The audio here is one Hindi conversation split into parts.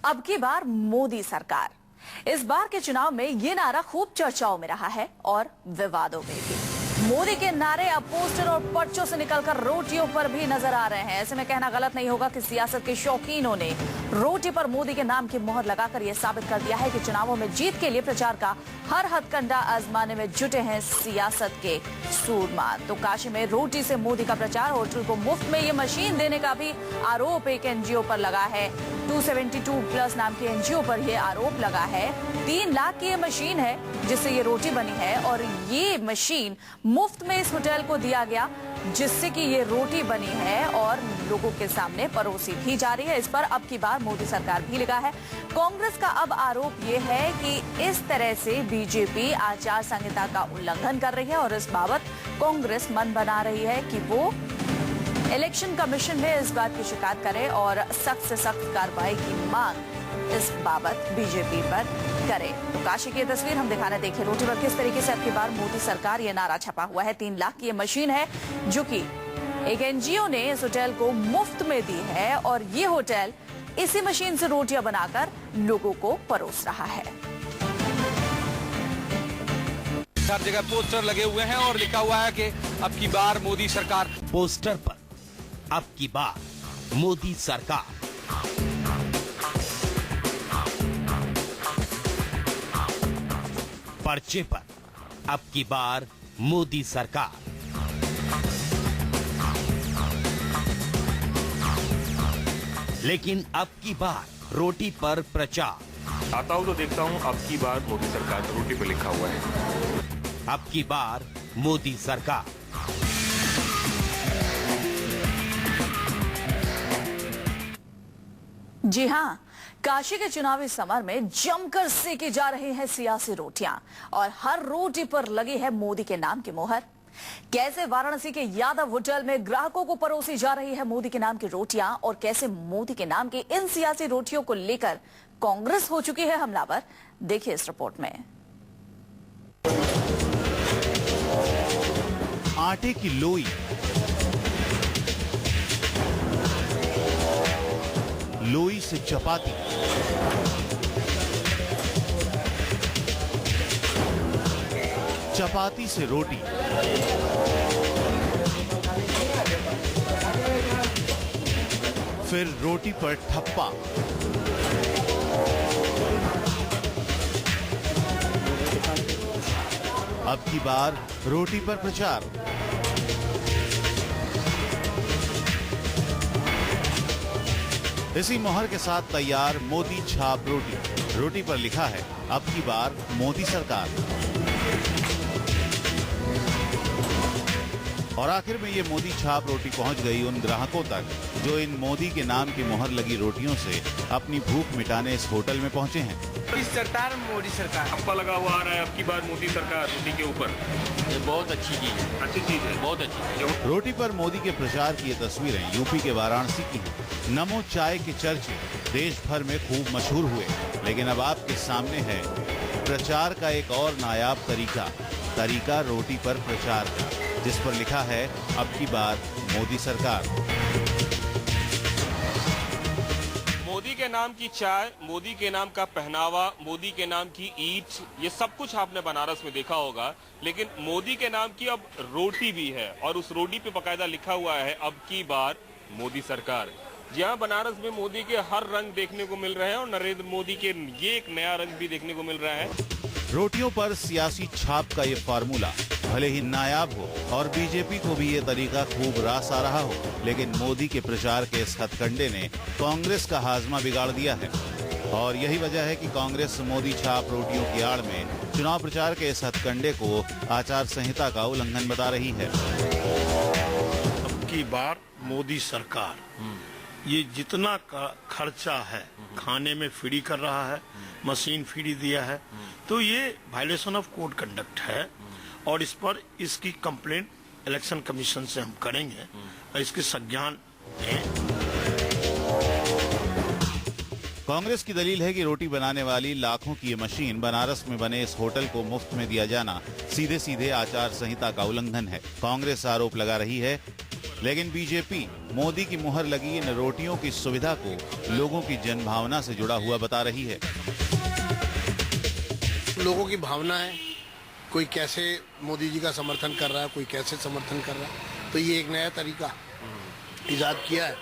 अब की बार मोदी सरकार। इस बार के चुनाव में ये नारा खूब चर्चाओं में रहा है और विवादों में भी। मोदी के नारे अब पोस्टर और पर्चों से निकलकर रोटियों पर भी नजर आ रहे हैं। ऐसे में कहना गलत नहीं होगा कि सियासत के शौकीनों ने रोटी पर मोदी के नाम की मोहर लगाकर यह साबित कर दिया है कि चुनावों में जीत के लिए प्रचार का हर हथकंडा आजमाने में जुटे हैं सियासत के सूरमा। तो काशी में रोटी से मोदी का प्रचार, होटल को मुफ्त में ये मशीन देने का भी आरोप एक एनजीओ पर लगा है। 272+ नाम की एनजीओ पर यह आरोप लगा है। 3 लाख की ये मशीन है जिससे ये रोटी बनी है और ये मशीन मुफ्त में इस होटल को दिया गया जिससे कि ये रोटी बनी है और लोगों के सामने परोसी भी जा रही है। इस पर अब की बार मोदी सरकार भी लगा है। कांग्रेस का अब आरोप ये है कि इस तरह से बीजेपी आचार संहिता का उल्लंघन कर रही है और इस बाबत कांग्रेस मन बना रही है कि वो इलेक्शन कमीशन में इस बात की शिकायत करे और सख्त से सख्त कार्रवाई की मांग इस बाबत बीजेपी पर करे। तो काशी की तस्वीर हम दिखाने देखें रोटी पर किस तरीके से अब की बार मोदी सरकार ये नारा छपा हुआ है। 3 लाख की ये मशीन है जो कि एक एनजीओ ने इस होटल को मुफ्त में दी है और ये होटल इसी मशीन से रोटियां बनाकर लोगों को परोस रहा है। हर जगह पोस्टर लगे हुए हैं और लिखा हुआ है कि अब की बार मोदी सरकार। पोस्टर पर अब की बार मोदी सरकार, पर्चे पर अब की बार मोदी सरकार, लेकिन अब की बार रोटी पर प्रचार। आता हूँ तो देखता हूँ अब की बार मोदी सरकार, रोटी पे लिखा हुआ है। अब की बार मोदी सरकार। जी हां, काशी के चुनावी समर में जमकर सेकी जा रही हैं सियासी रोटियां और हर रोटी पर लगी है मोदी के नाम की मोहर। कैसे वाराणसी के यादव होटल में ग्राहकों को परोसी जा रही है मोदी के नाम की रोटियां और कैसे मोदी के नाम की इन सियासी रोटियों को लेकर कांग्रेस हो चुकी है हमलावर, देखिए इस रिपोर्ट में। आटे की लोई, लोई से चपाती, चपाती से रोटी, फिर रोटी पर ठप्पा, अब की बार रोटी पर प्रचार। इसी मोहर के साथ तैयार मोदी छाप रोटी। रोटी पर लिखा है अब की बार मोदी सरकार। और आखिर में ये मोदी छाप रोटी पहुंच गई उन ग्राहकों तक जो इन मोदी के नाम की मोहर लगी रोटियों से अपनी भूख मिटाने इस होटल में पहुंचे हैं। मोदी सरकार ठप्पा लगा हुआ आ रहा है अब की बार मोदी सरकार रोटी के ऊपर। ये बहुत अच्छी चीज है, अच्छी चीज है, बहुत अच्छी। रोटी पर मोदी के प्रचार की ये तस्वीरें यूपी के वाराणसी की हैं। नमो चाय के चर्चे देश भर में खूब मशहूर हुए, लेकिन अब आपके सामने है प्रचार का एक और नायाब तरीका रोटी पर प्रचार का, जिस पर लिखा है अब की बार मोदी सरकार। मोदी के नाम की चाय, मोदी के नाम का पहनावा, मोदी के नाम की ईंट, ये सब कुछ आपने बनारस में देखा होगा, लेकिन मोदी के नाम की अब रोटी भी है और उस रोटी पे बकायदा लिखा हुआ है अब की बार मोदी सरकार। जहाँ बनारस में मोदी के हर रंग देखने को मिल रहे हैं और नरेंद्र मोदी के ये एक नया रंग भी देखने को मिल रहा है। रोटियों पर सियासी छाप का ये फार्मूला भले ही नायाब हो और बीजेपी को भी ये तरीका खूब रास आ रहा हो, लेकिन मोदी के प्रचार के इस हथकंडे ने कांग्रेस का हाजमा बिगाड़ दिया है। और यही वजह है कि कांग्रेस मोदी छाप रोटियों की आड़ में चुनाव प्रचार के इस हथकंडे को आचार संहिता का उल्लंघन बता रही है। अब की बार मोदी सरकार, ये जितना खर्चा है खाने में फ्री कर रहा है, मशीन फ्री दिया है, तो ये वायलेशन ऑफ कोड कंडक्ट है और इस पर इसकी कंप्लेंट इलेक्शन कमीशन से हम करेंगे और इसके संज्ञान हैं। कांग्रेस की दलील है कि रोटी बनाने वाली लाखों की ये मशीन बनारस में बने इस होटल को मुफ्त में दिया जाना सीधे सीधे आचार संहिता का उल्लंघन है। कांग्रेस आरोप लगा रही है लेकिन बीजेपी मोदी की मुहर लगी इन रोटियों की सुविधा को लोगों की जनभावना से जुड़ा हुआ बता रही है। लोगों की भावना है, कोई कैसे मोदी जी का समर्थन कर रहा है, कोई कैसे समर्थन कर रहा है, तो ये एक नया तरीका इजाद किया है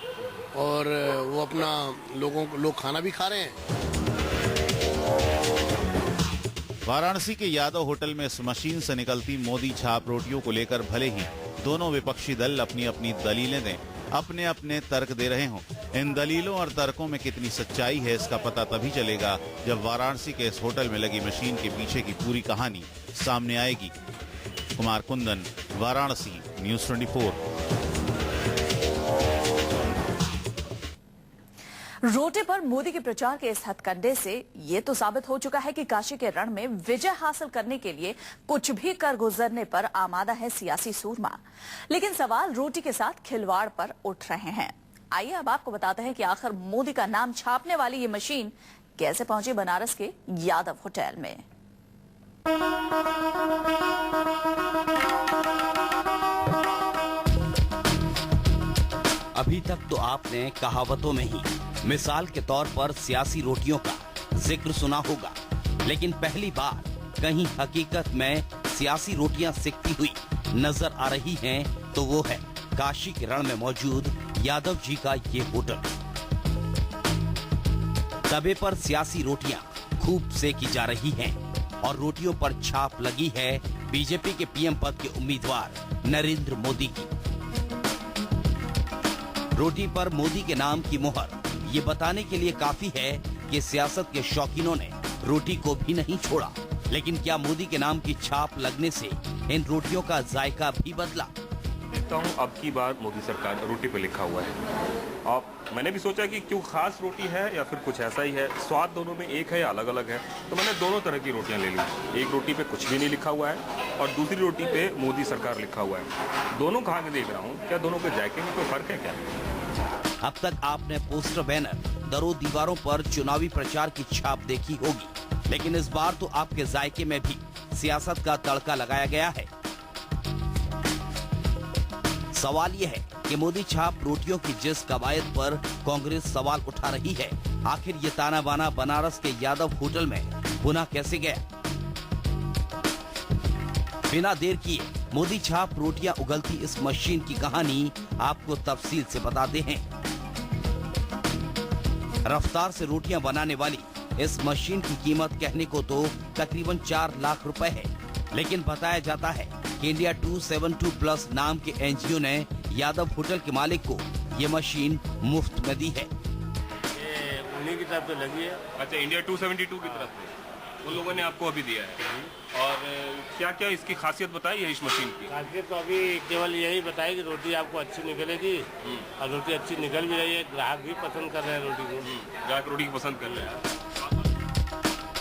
और वो अपना लोग खाना भी खा रहे हैं। वाराणसी के यादव होटल में इस मशीन से निकलती मोदी छाप रोटियों को लेकर भले ही दोनों विपक्षी दल अपनी अपनी दलीलें दें, अपने अपने तर्क दे रहे हों, इन दलीलों और तर्कों में कितनी सच्चाई है इसका पता तभी चलेगा जब वाराणसी के इस होटल में लगी मशीन के पीछे की पूरी कहानी सामने आएगी। कुमार कुंदन, वाराणसी, न्यूज़ 24। रोटे पर मोदी के प्रचार के इस हथकंडे से ये तो साबित हो चुका है कि काशी के रण में विजय हासिल करने के लिए कुछ भी कर गुजरने पर आमादा है सियासी सूरमा। लेकिन सवाल रोटी के साथ खिलवाड़ पर उठ रहे हैं। आइए अब आपको बताते हैं कि आखिर मोदी का नाम छापने वाली ये मशीन कैसे पहुंची बनारस के यादव होटल में। अभी तक तो आपने कहावतों में ही मिसाल के तौर पर सियासी रोटियों का जिक्र सुना होगा, लेकिन पहली बार कहीं हकीकत में सियासी रोटियां सिकती हुई नजर आ रही हैं, तो वो है काशी के रण में मौजूद यादव जी का ये होटल। तवे पर सियासी रोटियां खूब सेकी जा रही हैं और रोटियों पर छाप लगी है बीजेपी के पीएम पद के उम्मीदवार नरेंद्र मोदी की। रोटी पर मोदी के नाम की मुहर ये बताने के लिए काफी है कि सियासत के शौकीनों ने रोटी को भी नहीं छोड़ा। लेकिन क्या मोदी के नाम की छाप लगने से इन रोटियों का जायका भी बदला? देखता हूँ अब की बार मोदी सरकार रोटी पे लिखा हुआ है और मैंने भी सोचा कि क्यों खास रोटी है या फिर कुछ ऐसा ही है, स्वाद दोनों में एक है या अलग अलग है, तो मैंने दोनों तरह की रोटियां ले ली। एक रोटी पे कुछ भी नहीं लिखा हुआ है और दूसरी रोटी पे मोदी सरकार लिखा हुआ है। दोनों खा के देख रहा हूँ, क्या दोनों के जायके में कोई फर्क है क्या? अब तक आपने पोस्टर बैनर, दरों दीवारों पर चुनावी प्रचार की छाप देखी होगी, लेकिन इस बार तो आपके जायके में भी सियासत का तड़का लगाया गया है। सवाल यह है कि मोदी छाप रोटियों की जिस कवायद पर कांग्रेस सवाल उठा रही है, आखिर ये ताना बाना बनारस के यादव होटल में बुना कैसे गया? बिना देर किए मोदी छाप रोटियां उगलती इस मशीन की कहानी आपको तफसील से बताते हैं। रफ्तार से रोटियां बनाने वाली इस मशीन की कीमत कहने को तो तकरीबन 4 लाख रुपए है, लेकिन बताया जाता है कि इंडिया 272 प्लस नाम के एनजीओ ने यादव होटल के मालिक को ये मशीन मुफ्त में दी है। उन्हीं की तरफ से लगी है। अच्छा, इंडिया 272 की तरफ से उन लोगों ने आपको अभी दिया है। और क्या क्या इसकी खासियत बताई है इस मशीन की? खासियत तो अभी केवल यही बताई कि रोटी आपको अच्छी निकलेगी और रोटी अच्छी निकल भी रही है। ग्राहक भी पसंद कर रहे हैं रोटी को। ग्राहक रोटी की पसंद कर रहे हैं।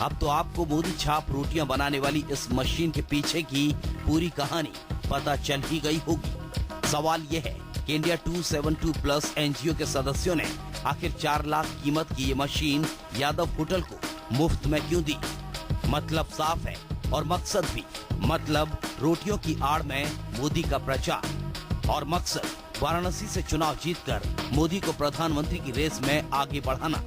अब तो आपको मोदी छाप रोटियां बनाने वाली इस मशीन के पीछे की पूरी कहानी पता चल ही गई होगी। सवाल यह है कि इंडिया 272 प्लस एनजीओ के सदस्यों ने आखिर 4 लाख कीमत की ये मशीन यादव होटल को मुफ्त में क्यों दी? मतलब साफ है और मकसद भी, मतलब रोटियों की आड़ में मोदी का प्रचार और मकसद वाराणसी से चुनाव जीतकर मोदी को प्रधानमंत्री की रेस में आगे बढ़ाना।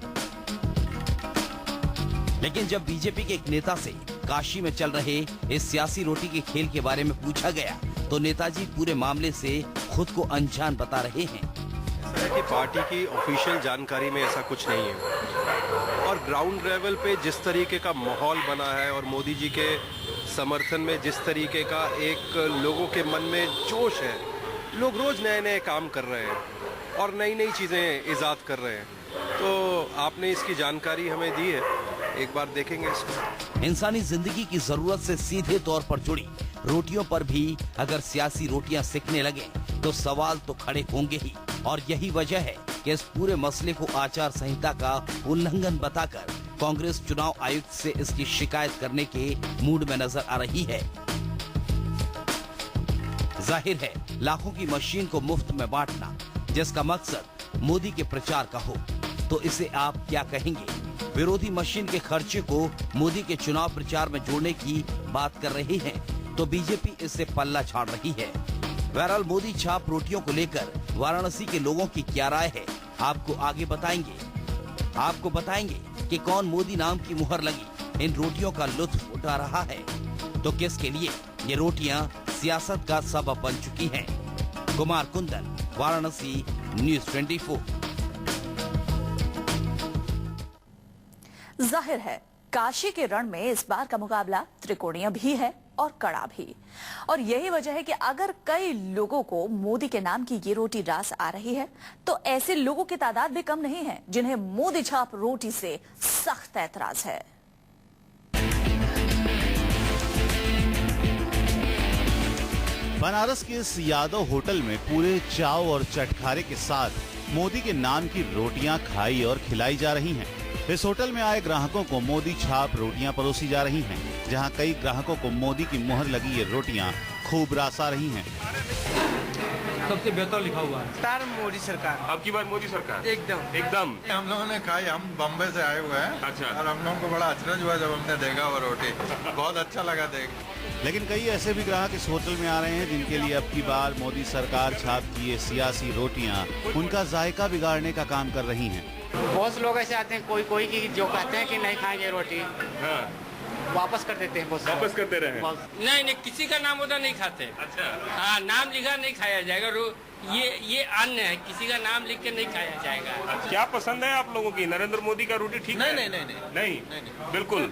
लेकिन जब बीजेपी के एक नेता से काशी में चल रहे इस सियासी रोटी के खेल के बारे में पूछा गया, तो नेताजी पूरे मामले से खुद को अनजान बता रहे हैं। कि पार्टी की ऑफिशियल जानकारी में ऐसा कुछ नहीं है और ग्राउंड लेवल पे जिस तरीके का माहौल बना है और मोदी जी के समर्थन में जिस तरीके का एक लोगों के मन में जोश है, लोग रोज नए नए काम कर रहे हैं और नई नई चीज़ें इजाद कर रहे हैं, तो आपने इसकी जानकारी हमें दी है, एक बार देखेंगे इसको। इंसानी जिंदगी की जरूरत से सीधे तौर पर जुड़ी रोटियों पर भी अगर सियासी रोटियां सेकने लगे तो सवाल तो खड़े होंगे ही, और यही वजह है कि इस पूरे मसले को आचार संहिता का उल्लंघन बताकर कांग्रेस चुनाव आयुक्त से इसकी शिकायत करने के मूड में नजर आ रही है। जाहिर है लाखों की मशीन को मुफ्त में बांटना जिसका मकसद मोदी के प्रचार का हो, तो इसे आप क्या कहेंगे? विरोधी मशीन के खर्चे को मोदी के चुनाव प्रचार में जोड़ने की बात कर रहे हैं तो बीजेपी इससे पल्ला झाड़ रही है। बहरहाल मोदी छाप रोटियों को लेकर वाराणसी के लोगों की क्या राय है, आपको आगे बताएंगे। आपको बताएंगे कि कौन मोदी नाम की मुहर लगी इन रोटियों का लुत्फ उठा रहा है, तो किसके लिए ये रोटियां सियासत का सबब बन चुकी हैं। कुमार कुंदन, वाराणसी, न्यूज़ 24। जाहिर है काशी के रण में इस बार का मुकाबला त्रिकोणीय भी है और कड़ा भी, और यही वजह है कि अगर कई लोगों को मोदी के नाम की ये रोटी रास आ रही है, तो ऐसे लोगों की तादाद भी कम नहीं है जिन्हें मोदी छाप रोटी से सख्त ऐतराज है। बनारस के इस यादव होटल में पूरे चाव और चटखारे के साथ मोदी के नाम की रोटियां खाई और खिलाई जा रही हैं। इस होटल में आए ग्राहकों को मोदी छाप रोटियां परोसी जा रही हैं, जहां कई ग्राहकों को मोदी की मुहर लगी ये रोटियां खूब रासा रही हैं। सबसे बेहतर लिखा हुआ है स्टार मोदी सरकार। अब की बार मोदी सरकार एकदम हम लोगों ने खाई, हम बम्बई से आए हुए हैं। अच्छा। और हम लोगों को बड़ा अचरज हुआ जब हमने देखा वो रोटी, बहुत अच्छा लगा देख। लेकिन कई ऐसे भी ग्राहक इस होटल में आ रहे हैं जिनके लिए अब की बार मोदी सरकार छाप की ये सियासी रोटियां उनका जायका बिगाड़ने का काम कर रही हैं। बहुत लोग ऐसे आते हैं, कोई की जो कहते हैं कि नहीं खाएंगे रोटी, हाँ। वापस कर देते हैं। वापस करते रहे। नहीं, किसी का नाम उधर नहीं खाते। अच्छा। हाँ, नाम लिखा नहीं खाया जाएगा। ये अन्न है, किसी का नाम लिख के नहीं खाया जाएगा। क्या पसंद है आप लोगों की? नरेंद्र मोदी का रोटी ठीक है? नहीं, बिल्कुल।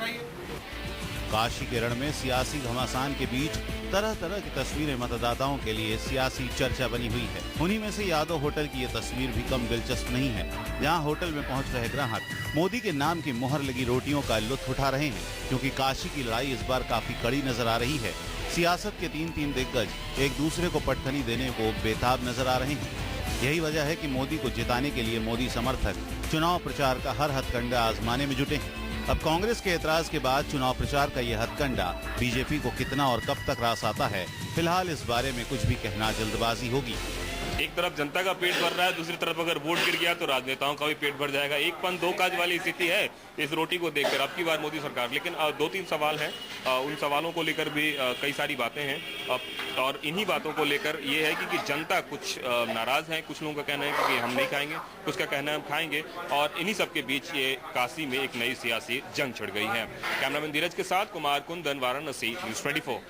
काशी के रण में सियासी घमासान के बीच तरह तरह की तस्वीरें मतदाताओं के लिए सियासी चर्चा बनी हुई है। उन्हीं में से यादव होटल की ये तस्वीर भी कम दिलचस्प नहीं है, जहां होटल में पहुंच रहे ग्राहक मोदी के नाम की मुहर लगी रोटियों का लुत्फ उठा रहे हैं, क्योंकि काशी की लड़ाई इस बार काफी कड़ी नजर आ रही है। सियासत के तीन दिग्गज एक दूसरे को पटखनी देने को बेताब नजर आ रहे हैं। यही वजह है कि मोदी को जिताने के लिए मोदी समर्थक चुनाव प्रचार का हर हथकंडा आजमाने में जुटे हैं। अब कांग्रेस के एतराज के बाद चुनाव प्रचार का यह हथकंडा बीजेपी को कितना और कब तक रास आता है, फिलहाल इस बारे में कुछ भी कहना जल्दबाजी होगी। एक तरफ जनता का पेट भर रहा है, दूसरी तरफ अगर वोट गिर गया तो राजनेताओं का भी पेट भर जाएगा। एक पन दो काज वाली स्थिति है इस रोटी को देखकर अब की बार मोदी सरकार। लेकिन 2-3 सवाल हैं, उन सवालों को लेकर भी कई सारी बातें हैं, और इन्हीं बातों को लेकर ये है कि जनता कुछ नाराज है। कुछ लोगों का कहना है कि हम नहीं खाएंगे, कुछ का कहना है हम खाएंगे, और इन्हीं सब के बीच ये काशी में एक नई सियासी जंग छिड़ गई है। कैमरामैन धीरज के साथ कुमार कुंदन, वाराणसी, न्यूज़ 24।